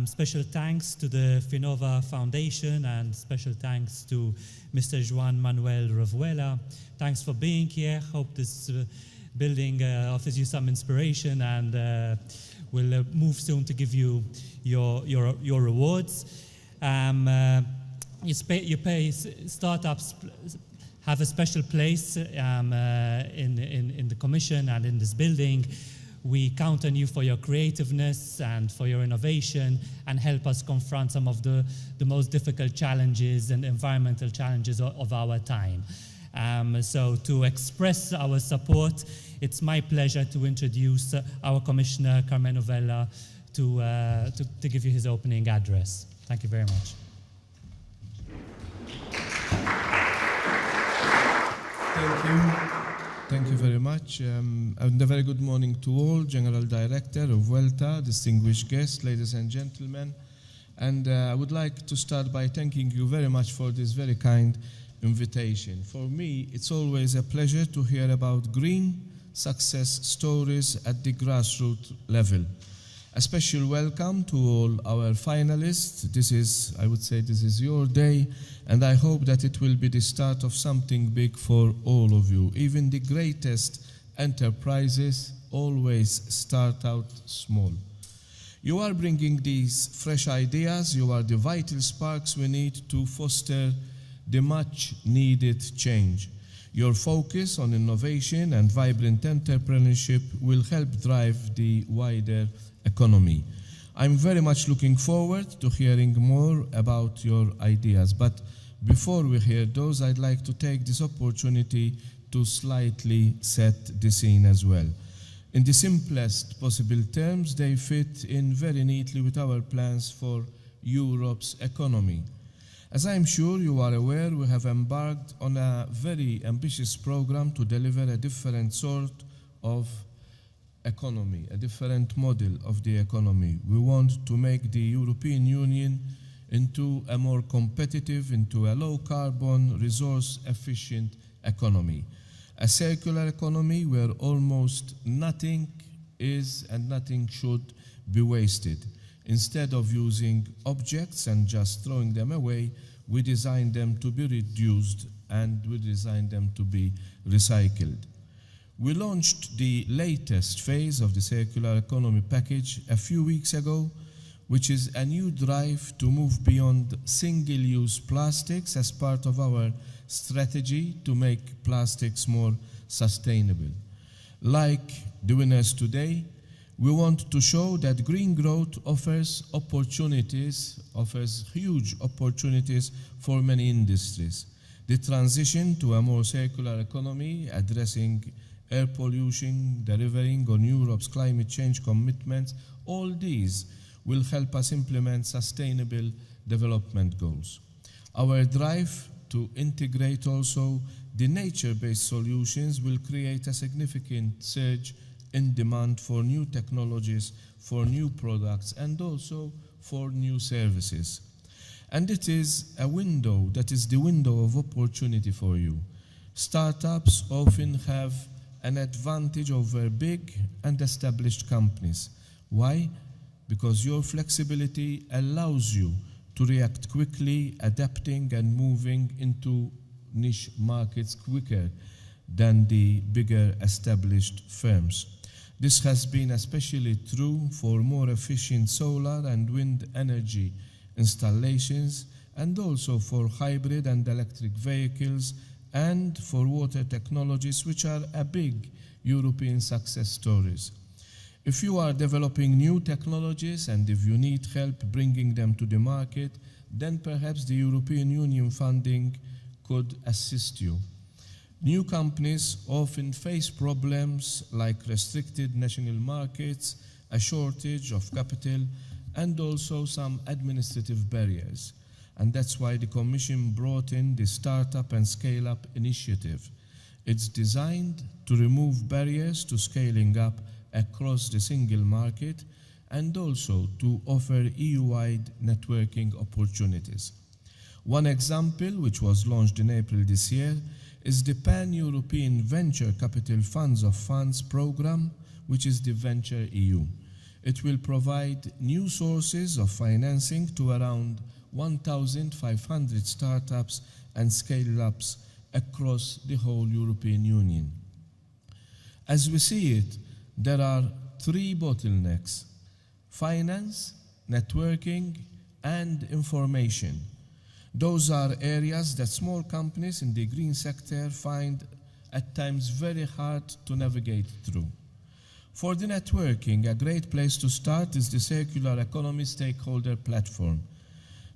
Special thanks to the Finova Foundation and special thanks to Mr. Juan Manuel Revuela. Thanks for being here. Hope this building offers you some inspiration, and we'll move soon to give you your rewards. Startups have a special place in the Commission and in this building. We count on you for your creativeness and for your innovation, and help us confront some of the most difficult challenges and environmental challenges of our time. So to express our support, it's my pleasure to introduce our Commissioner, Karmenu Vella, to give you his opening address. Thank you very much. Thank you. Thank you very much. And a very good morning to all, General Director of Vella, distinguished guests, ladies and gentlemen. And I would like to start by thanking you very much for this very kind invitation. For me, it's always a pleasure to hear about green success stories at the grassroots level. A special welcome to all our finalists. I would say this is your day, and I hope that it will be the start of something big for all of you. Even the greatest enterprises always start out small. You are bringing these fresh ideas. You are the vital sparks we need to foster the much needed change. Your focus on innovation and vibrant entrepreneurship will help drive the wider economy. I'm very much looking forward to hearing more about your ideas. But before we hear those, I'd like to take this opportunity to slightly set the scene as well. In the simplest possible terms, they fit in very neatly with our plans for Europe's economy. As I'm sure you are aware, we have embarked on a very ambitious program to deliver a different sort of economy, a different model of the economy. We want to make the European Union into a more competitive, into a low-carbon, resource-efficient economy. A circular economy where almost nothing is and nothing should be wasted. Instead of using objects and just throwing them away, we design them to be reduced and we design them to be recycled. We launched the latest phase of the Circular Economy Package a few weeks ago, which is a new drive to move beyond single-use plastics as part of our strategy to make plastics more sustainable. Like the winners today, we want to show that green growth offers huge opportunities for many industries. The transition to a more circular economy, addressing air pollution, delivering on Europe's climate change commitments, all these will help us implement sustainable development goals. Our drive to integrate also the nature-based solutions will create a significant surge in demand for new technologies, for new products, and also for new services. And it is a window that is the window of opportunity for you. Startups often have an advantage over big and established companies. Why? Because your flexibility allows you to react quickly, adapting and moving into niche markets quicker than the bigger established firms. This has been especially true for more efficient solar and wind energy installations, and also for hybrid and electric vehicles, and for water technologies, which are a big European success stories. If you are developing new technologies and if you need help bringing them to the market, then perhaps the European Union funding could assist you. New companies often face problems like restricted national markets, a shortage of capital, and also some administrative barriers. And that's why the Commission brought in the Startup and Scale-Up initiative. It's designed to remove barriers to scaling up across the single market and also to offer EU-wide networking opportunities. One example, which was launched in April this year, is the Pan-European Venture Capital Funds of Funds program, which is the Venture EU. It will provide new sources of financing to around 1,500 startups and scale-ups across the whole European Union. As we see it, there are three bottlenecks: finance, networking, and information. Those are areas that small companies in the green sector find at times very hard to navigate through. For the networking, a great place to start is the Circular Economy Stakeholder Platform.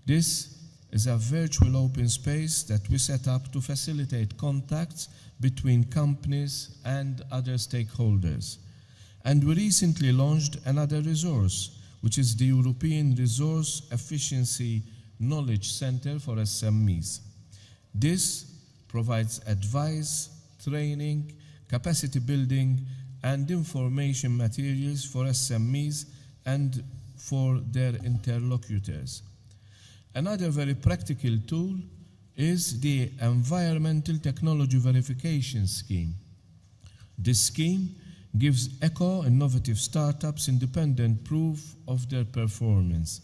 This is a virtual open space that we set up to facilitate contacts between companies and other stakeholders. And we recently launched another resource, which is the European Resource Efficiency Knowledge Center for SMEs. This provides advice, training, capacity building, and information materials for SMEs and for their interlocutors. Another very practical tool is the Environmental Technology Verification Scheme. This scheme gives eco-innovative startups independent proof of their performance,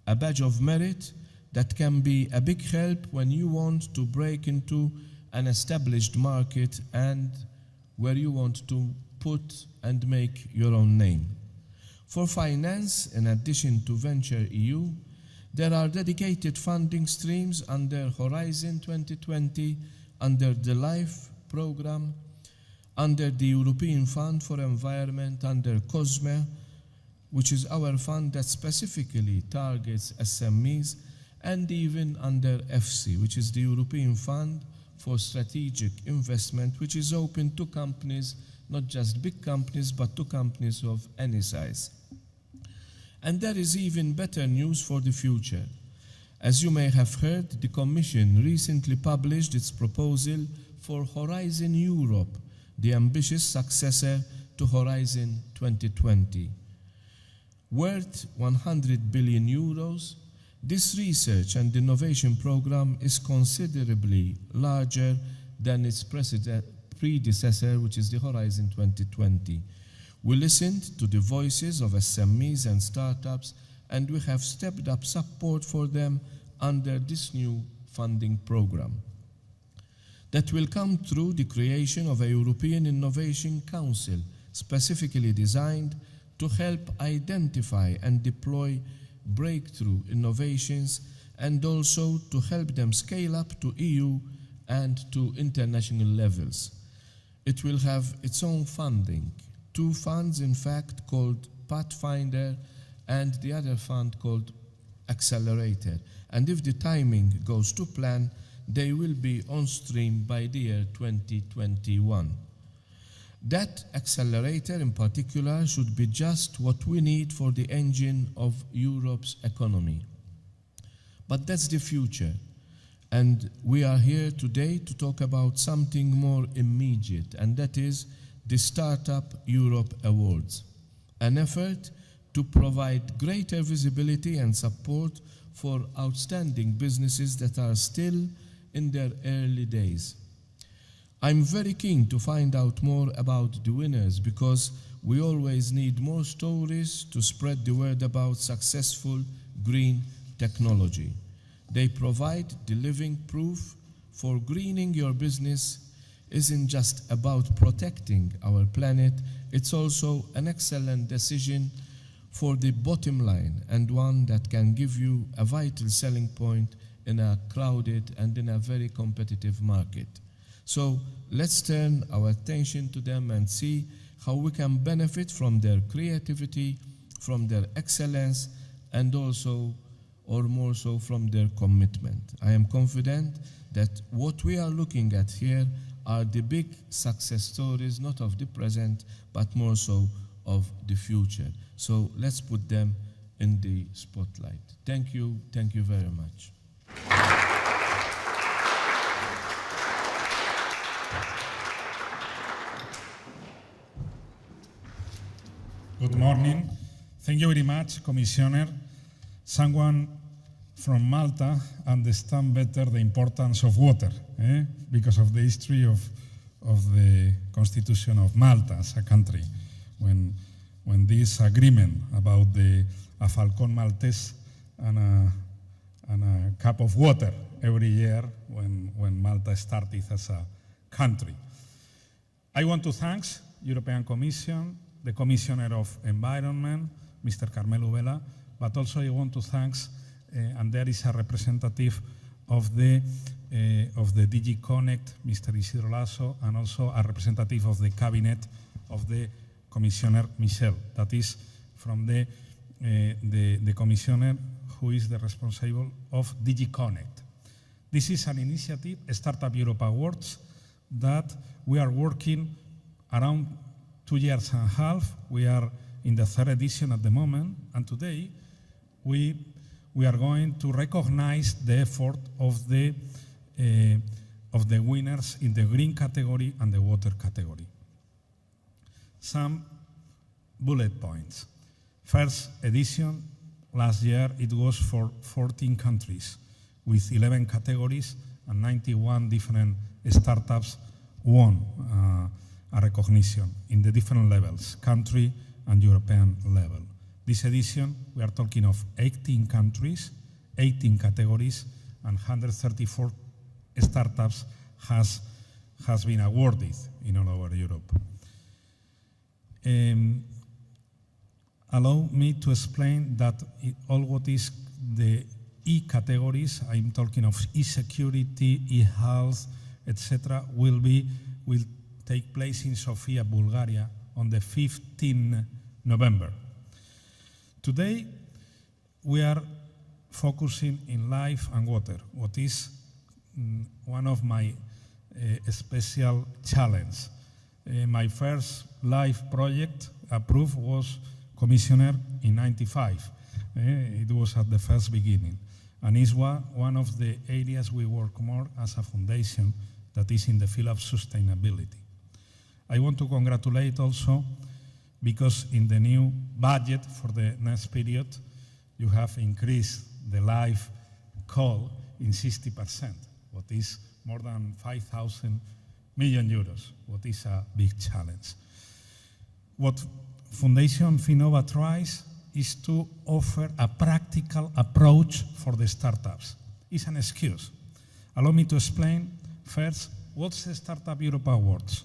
a badge of merit that can be a big help when you want to break into an established market and where you want to put and make your own name. For finance, in addition to Venture EU, there are dedicated funding streams under Horizon 2020, under the LIFE program, under the European Fund for Environment, under COSME, which is our fund that specifically targets SMEs, and even under EFSI, which is the European Fund for Strategic Investment, which is open to companies, not just big companies, but to companies of any size. And there is even better news for the future. As you may have heard, the Commission recently published its proposal for Horizon Europe, the ambitious successor to Horizon 2020. Worth 100 billion euros, this research and innovation program is considerably larger than its predecessor, which is the Horizon 2020. We listened to the voices of SMEs and startups, and we have stepped up support for them under this new funding program. That will come through the creation of a European Innovation Council, specifically designed to help identify and deploy breakthrough innovations and also to help them scale up to EU and to international levels. It will have its own funding, two funds in fact called Pathfinder and the other fund called Accelerator. And if the timing goes to plan, they will be on stream by the year 2021. That accelerator in particular should be just what we need for the engine of Europe's economy. But that's the future. And we are here today to talk about something more immediate, and that is the Startup Europe Awards, an effort to provide greater visibility and support for outstanding businesses that are still in their early days. I'm very keen to find out more about the winners because we always need more stories to spread the word about successful green technology. They provide the living proof for greening your business isn't just about protecting our planet, it's also an excellent decision for the bottom line and one that can give you a vital selling point in a crowded and in a very competitive market. So let's turn our attention to them and see how we can benefit from their creativity, from their excellence, and also, or more so, from their commitment. I am confident that what we are looking at here are the big success stories, not of the present, but more so of the future. So let's put them in the spotlight. Thank you very much. Good morning. Thank you very much, Commissioner. Someone from Malta understands better the importance of water, because of the history of the Constitution of Malta as a country. When when this agreement about a Falcon Maltese and a cup of water every year when Malta started as a country. I want to thank European Commission, the Commissioner of Environment, Mr. Karmenu Vella, but also I want to thank, and there is a representative of the DG Connect, Mr. Isidro Lasso, and also a representative of the cabinet of the Commissioner Michel, that is from the Commissioner who is the responsible of DG Connect. This is an initiative, Startup Europe Awards, that we are working around 2 years and a half. We are in the 3rd edition at the moment, and today we are going to recognize the effort of the winners in the green category and the water category. Some bullet points. First edition, last year, it was for 14 countries with 11 categories and 91 different startups won a recognition in the different levels, country and European level. This edition, we are talking of 18 countries, 18 categories, and 134 startups has been awarded in all over Europe. Allow me to explain that all what is the E categories, I'm talking of e-security, e-health, etc., will take place in Sofia, Bulgaria on the 15th November. Today, we are focusing in life and water, what is one of my special challenges. My first life project approved was commissioner in '95. It was at the first beginning. And it's one of the areas we work more as a foundation that is in the field of sustainability. I want to congratulate also because in the new budget for the next period, you have increased the life call in 60%, what is more than 5,000 million euros, what is a big challenge. What Foundation Finnova tries is to offer a practical approach for the startups. It's an excuse. Allow me to explain first, what's the Startup Europe Awards?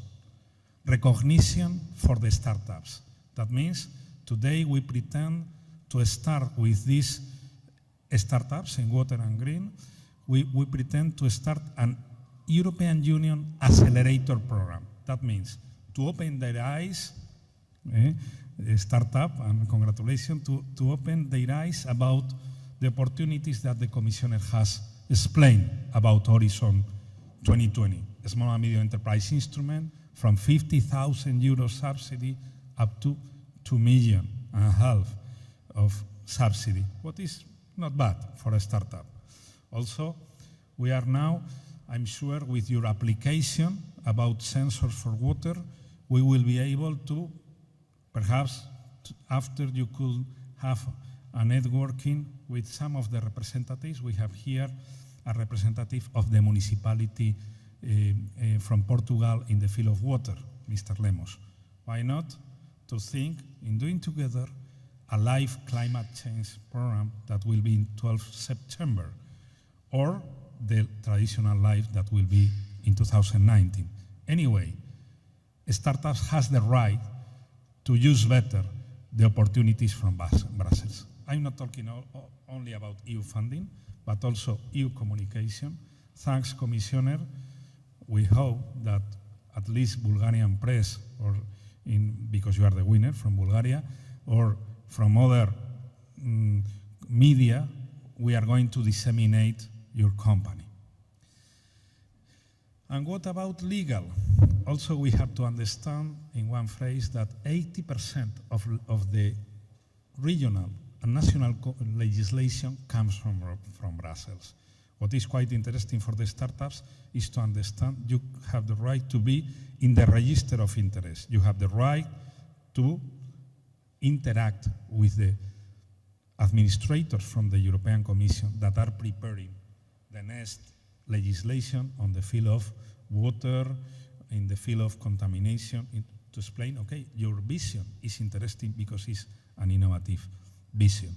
Recognition for the startups. That means today we pretend to start with these startups in water and green. We pretend to start an European Union accelerator program. That means to open their eyes, startup, and congratulations, to open their eyes about the opportunities that the Commissioner has explained about Horizon 2020, a small and medium enterprise instrument from 50,000 euro subsidy up to 2.5 million of subsidy, what is not bad for a startup. Also, we are now, I'm sure, with your application about sensors for water, we will be able to, perhaps after you could have a networking with some of the representatives. We have here a representative of the municipality from Portugal in the field of water, Mr. Lemos. Why not to think in doing together a live climate change program that will be in 12 September, or the traditional live that will be in 2019. Anyway, startups has the right to use better the opportunities from Brussels. I'm not talking only about EU funding, but also EU communication. Thanks, Commissioner. We hope that at least Bulgarian press, or because you are the winner from Bulgaria, or from other media, we are going to disseminate your company. And what about legal? Also, we have to understand in one phrase that 80% of the regional and national legislation comes from Brussels. What is quite interesting for the startups is to understand you have the right to be in the register of interest. You have the right to interact with the administrators from the European Commission that are preparing the next legislation on the field of water, in the field of contamination, to explain, okay, your vision is interesting because it's an innovative vision.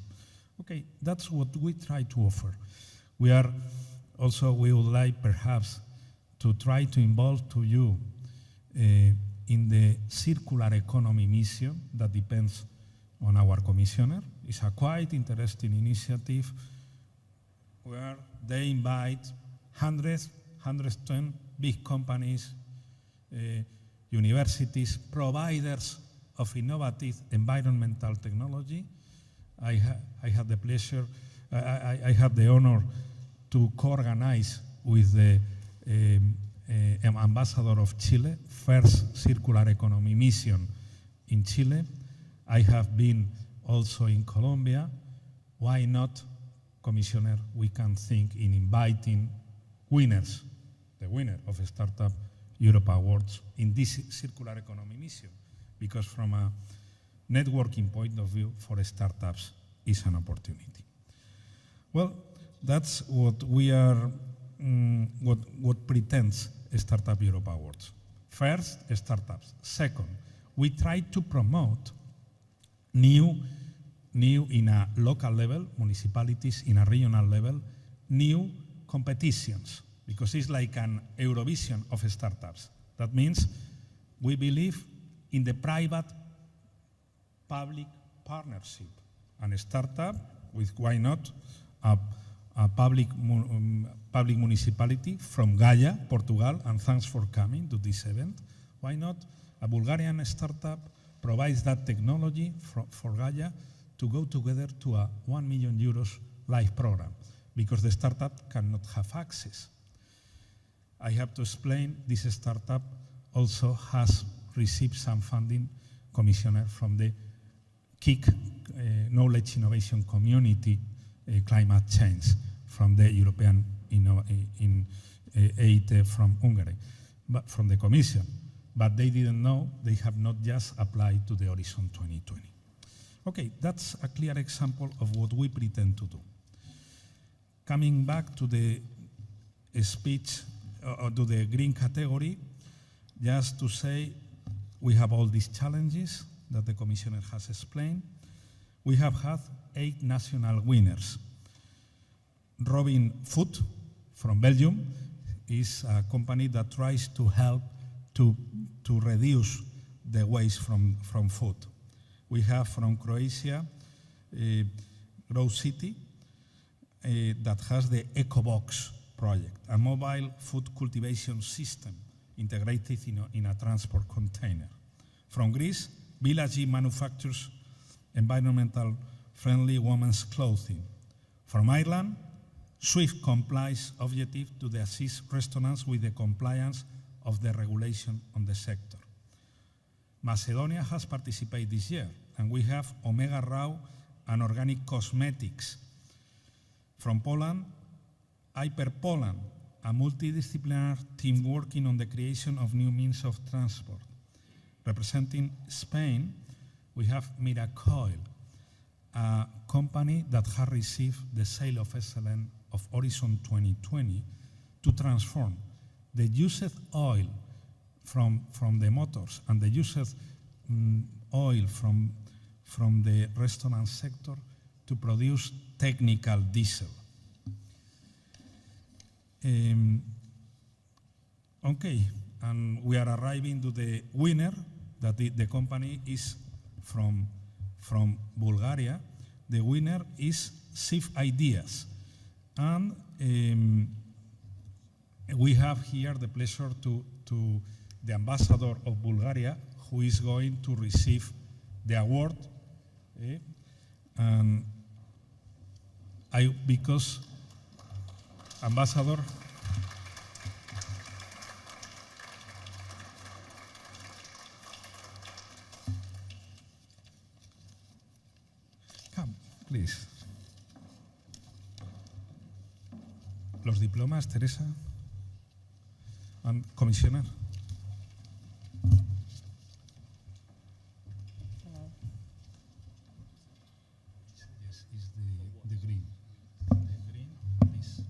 Okay, that's what we try to offer. We would like perhaps to try to involve to you in the circular economy mission that depends on our commissioner. It's a quite interesting initiative where they invite 110 big companies, universities, providers of innovative environmental technology. I had the pleasure, I had the honor to co-organize with the ambassador of Chile, first circular economy mission in Chile. I have been also in Colombia. Why not, Commissioner, we can think in inviting winners, the winner of Startup Europe Awards in this circular economy mission, because from a networking point of view for startups is an opportunity. Well, that's what we are, what pretends Startup Europe Awards. First, startups. Second, we try to promote new in a local level, municipalities in a regional level, new competitions, because it's like an Eurovision of startups. That means we believe in the private-public partnership. And a startup with, why not, a public municipality from Gaia, Portugal, and thanks for coming to this event. Why not? A Bulgarian startup provides that technology for Gaia to go together to a 1 million euros live program, because the startup cannot have access. I have to explain, this startup also has received some funding, Commissioner, from the KIC, Knowledge Innovation Community, Climate Change, from the European aid from Hungary, but from the Commission. But they didn't know, they have not just applied to the Horizon 2020. Okay, that's a clear example of what we pretend to do. Coming back to the speech, to the green category, just to say we have all these challenges that the Commissioner has explained. We have had 8 national winners. Robin Food from Belgium is a company that tries to help to reduce the waste from food. We have from Croatia, Grow City, that has the EcoBox project, a mobile food cultivation system integrated in a transport container. From Greece, Vella manufactures environmental friendly women's clothing. From Ireland, Swift complies objective to assist restaurants with the compliance of the regulation on the sector. Macedonia has participated this year, and we have Omega Raw and organic cosmetics. From Poland, Hyper Poland, a multidisciplinary team working on the creation of new means of transport. Representing Spain, we have Miracoil, a company that has received the Seal of Excellence of Horizon 2020 to transform the used oil from the motors and the used oil from the restaurant sector to produce technical diesel. Okay, and we are arriving to the winner, that the company is from Bulgaria. The winner is Safe Ideas. And we have here the pleasure to the ambassador of Bulgaria, who is going to receive the award. And because ambassador, come, please. Los diplomas, Teresa, and Commissioner. Yes, is the green. The green, please.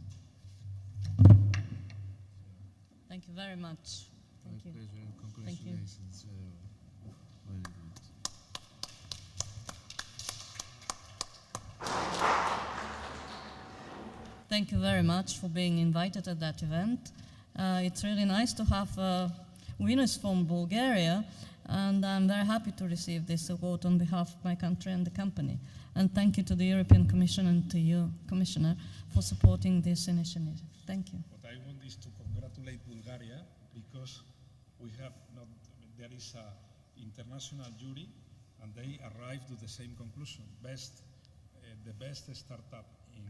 Thank you very much. Thank you. My pleasure. Thank you. Congratulations. Very good. Thank you very much for being invited at that event. It's really nice to have winners from Bulgaria, and I'm very happy to receive this award on behalf of my country and the company. And thank you to the European Commission and to you, Commissioner, for supporting this initiative. Thank you. What I want is to congratulate Bulgaria because there is an international jury and they arrived to the same conclusion. The best startup in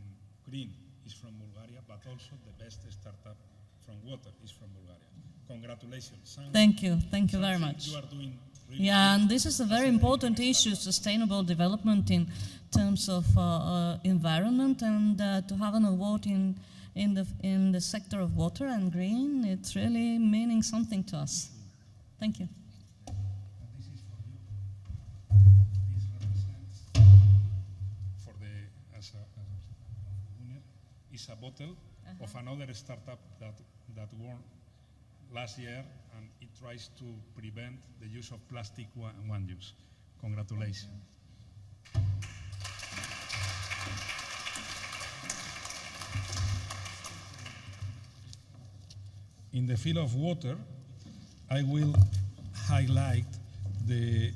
green is from Bulgaria, but also the best startup from water is from Bulgaria. Congratulations. Thank you very much. You are doing really Yeah, good. and this is a very important issue, sustainable development in terms of environment, and to have an award in the sector of water and green, it's really meaning something to us. Thank you. This is for you. This represents for the as a winner is a bottle of another startup that won last year, and it tries to prevent the use of plastic one use. Congratulations. In the field of water, I will highlight the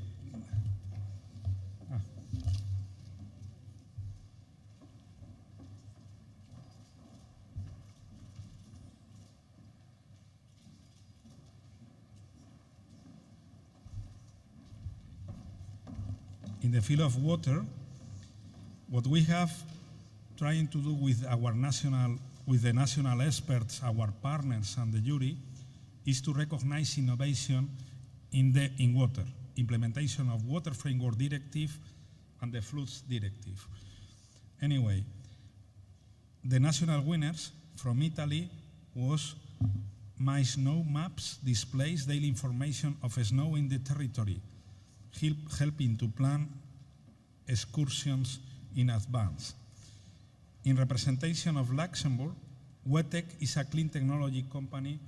in the field of water, what we have trying to do with the national experts, our partners and the jury, is to recognize innovation in water, implementation of Water Framework Directive and the Floods Directive. Anyway, the national winners from Italy was My Snow Maps displays daily information of snow in the territory, helping to plan excursions in advance. In representation of Luxembourg, WETEC is a clean technology company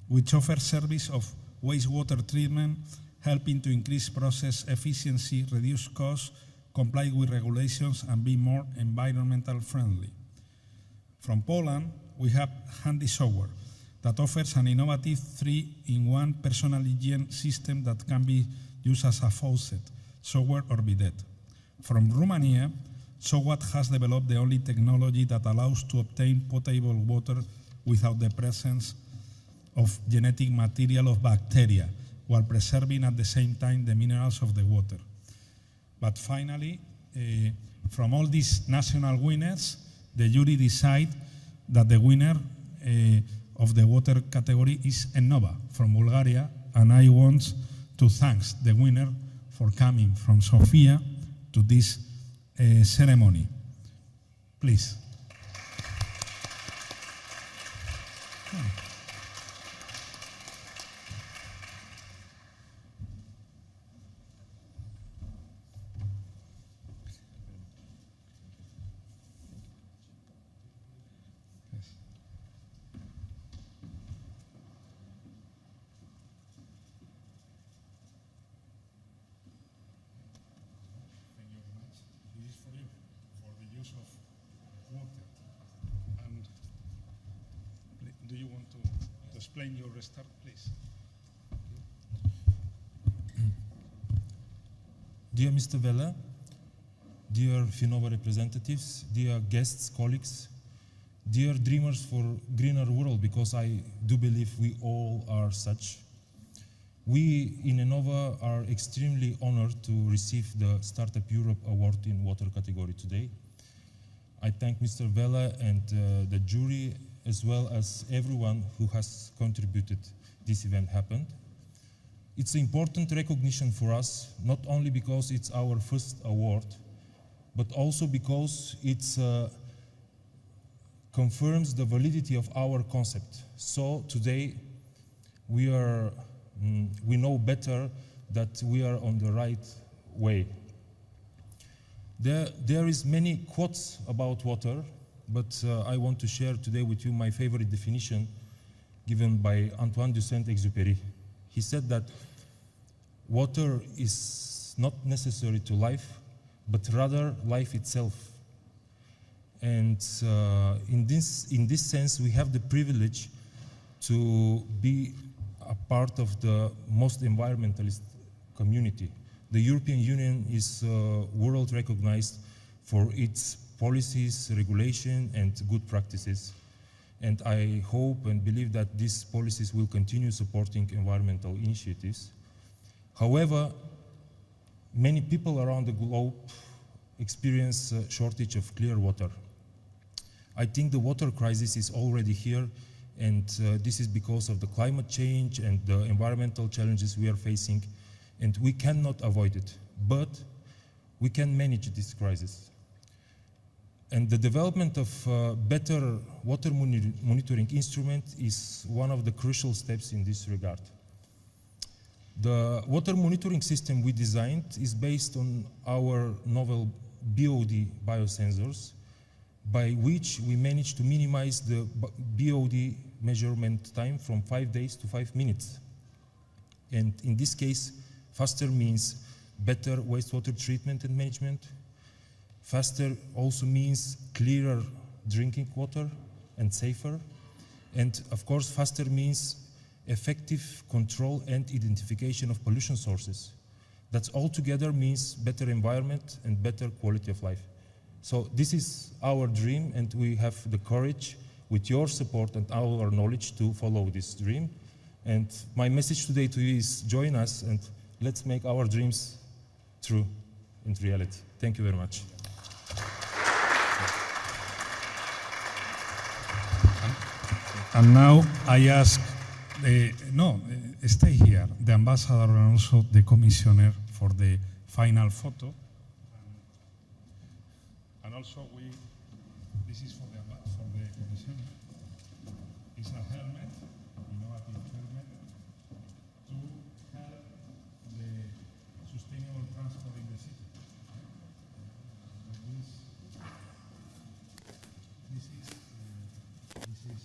which offers service of wastewater treatment, helping to increase process efficiency, reduce costs, comply with regulations, and be more environmental friendly. From Poland, we have Handy Software that offers an innovative 3-in-1 personal hygiene system that can be used as a faucet, shower, or bidet. From Romania, SOWAT has developed the only technology that allows to obtain potable water without the presence of genetic material of bacteria, while preserving at the same time the minerals of the water. But finally, from all these national winners, the jury decide that the winner of the water category is Ennova from Bulgaria, and I want to thank the winner for coming from Sofia to this ceremony. Please. Do you want to explain your restart, please? Dear Mr. Vella, dear Finova representatives, dear guests, colleagues, dear dreamers for greener world, because I do believe we all are such. We in Innova are extremely honored to receive the Startup Europe Award in water category today. I thank Mr. Vella and the jury, as well as everyone who has contributed this event happened. It's an important recognition for us, not only because it's our first award, but also because it confirms the validity of our concept. So today we know better that we are on the right way. There is many quotes about water, but I want to share today with you my favorite definition given by Antoine de Saint-Exupéry. He said that water is not necessary to life, but rather life itself. And in this sense, we have the privilege to be a part of the most environmentalist community. The European Union is world recognized for its policies, regulation, and good practices. And I hope and believe that these policies will continue supporting environmental initiatives. However, many people around the globe experience a shortage of clear water. I think the water crisis is already here, and this is because of the climate change and the environmental challenges we are facing, and we cannot avoid it, but we can manage this crisis. And the development of better water monitoring instrument is one of the crucial steps in this regard. The water monitoring system we designed is based on our novel BOD biosensors, by which we managed to minimize the BOD measurement time from 5 days to 5 minutes. And in this case, faster means better wastewater treatment and management. Faster also means clearer drinking water and safer. And of course, faster means effective control and identification of pollution sources. That altogether means better environment and better quality of life. So this is our dream, and we have the courage, with your support and our knowledge, to follow this dream. And my message today to you is join us and let's make our dreams true into reality. Thank you very much. And now I ask, stay here, the ambassador and also the commissioner for the final photo. And also this is for the commissioner. It's a helmet, innovative helmet, to help the sustainable transport in the city. This is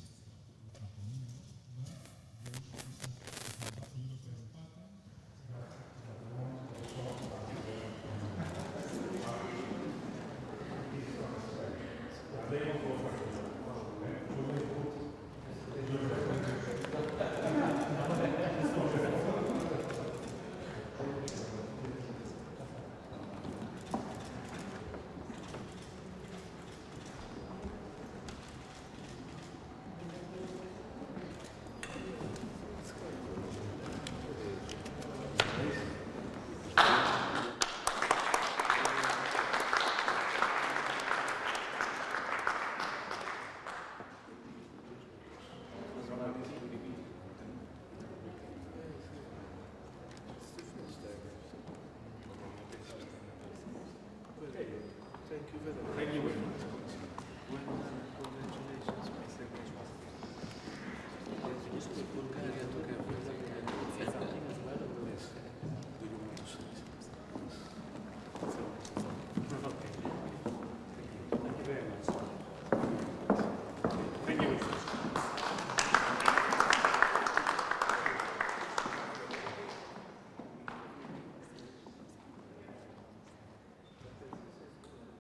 Thank you very much.